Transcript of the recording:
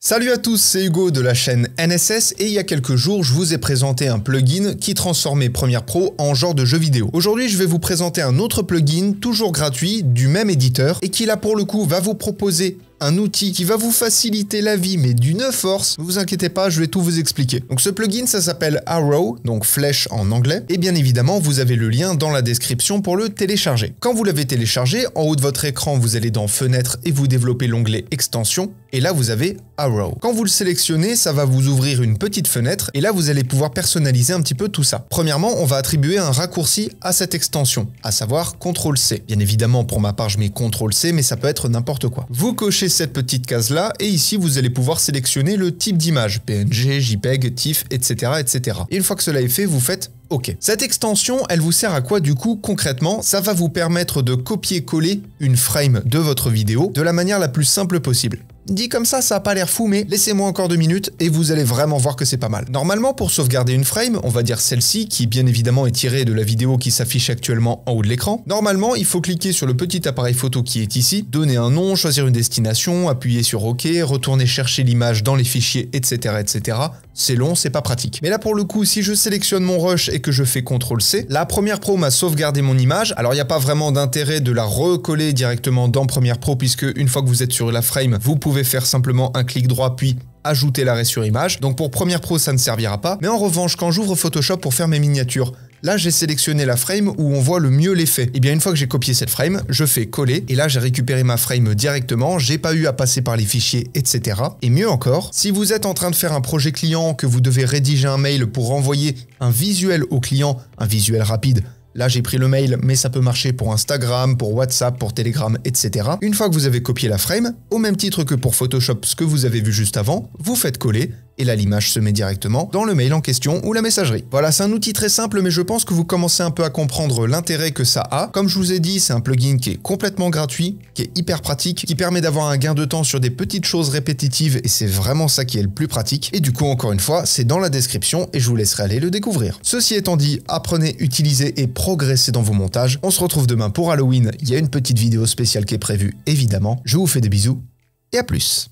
Salut à tous, c'est Hugo de la chaîne NSS et il y a quelques jours, je vous ai présenté un plugin qui transformait Premiere Pro en genre de jeu vidéo. Aujourd'hui, je vais vous présenter un autre plugin, toujours gratuit, du même éditeur et qui là pour le coup va vous proposer un outil qui va vous faciliter la vie, mais d'une force. Ne vous inquiétez pas, je vais tout vous expliquer. Donc ce plugin, ça s'appelle Arrow, donc flèche en anglais. Et bien évidemment, vous avez le lien dans la description pour le télécharger. Quand vous l'avez téléchargé, en haut de votre écran, vous allez dans Fenêtre et vous développez l'onglet Extension. Et là, vous avez Arrow. Quand vous le sélectionnez, ça va vous ouvrir une petite fenêtre. Et là, vous allez pouvoir personnaliser un petit peu tout ça. Premièrement, on va attribuer un raccourci à cette extension, à savoir CTRL-C. Bien évidemment, pour ma part, je mets CTRL-C, mais ça peut être n'importe quoi. Vous cochez cette petite case là et ici vous allez pouvoir sélectionner le type d'image, PNG, JPEG, TIFF, etc., etc. Et une fois que cela est fait, vous faites OK. Cette extension, elle vous sert à quoi du coup concrètement? Ça va vous permettre de copier-coller une frame de votre vidéo de la manière la plus simple possible. Dit comme ça a pas l'air fou, mais laissez-moi encore 2 minutes et vous allez vraiment voir que c'est pas mal. Normalement, pour sauvegarder une frame, on va dire celle-ci, qui bien évidemment est tirée de la vidéo qui s'affiche actuellement en haut de l'écran. Normalement, il faut cliquer sur le petit appareil photo qui est ici, donner un nom, choisir une destination, appuyer sur OK, retourner chercher l'image dans les fichiers, etc., etc. C'est long, c'est pas pratique. Mais là, pour le coup, si je sélectionne mon rush et que je fais CTRL-C, la Premiere Pro m'a sauvegardé mon image. Alors, il n'y a pas vraiment d'intérêt de la recoller directement dans Premiere Pro, puisque une fois que vous êtes sur la frame, vous pouvez faire simplement un clic droit puis ajouter l'arrêt sur image. Donc pour Premiere Pro, ça ne servira pas. Mais en revanche, quand j'ouvre Photoshop pour faire mes miniatures, là, j'ai sélectionné la frame où on voit le mieux l'effet. Et bien, une fois que j'ai copié cette frame, je fais coller. Et là, j'ai récupéré ma frame directement. J'ai pas eu à passer par les fichiers, etc. Et mieux encore, si vous êtes en train de faire un projet client, que vous devez rédiger un mail pour envoyer un visuel au client, un visuel rapide, là, j'ai pris le mail, mais ça peut marcher pour Instagram, pour WhatsApp, pour Telegram, etc. Une fois que vous avez copié la frame, au même titre que pour Photoshop, ce que vous avez vu juste avant, vous faites coller, et là, l'image se met directement dans le mail en question ou la messagerie. Voilà, c'est un outil très simple, mais je pense que vous commencez un peu à comprendre l'intérêt que ça a. Comme je vous ai dit, c'est un plugin qui est complètement gratuit, qui est hyper pratique, qui permet d'avoir un gain de temps sur des petites choses répétitives, et c'est vraiment ça qui est le plus pratique. Et du coup, encore une fois, c'est dans la description, et je vous laisserai aller le découvrir. Ceci étant dit, apprenez, utilisez et progressez dans vos montages. On se retrouve demain pour Halloween, il y a une petite vidéo spéciale qui est prévue, évidemment. Je vous fais des bisous, et à plus.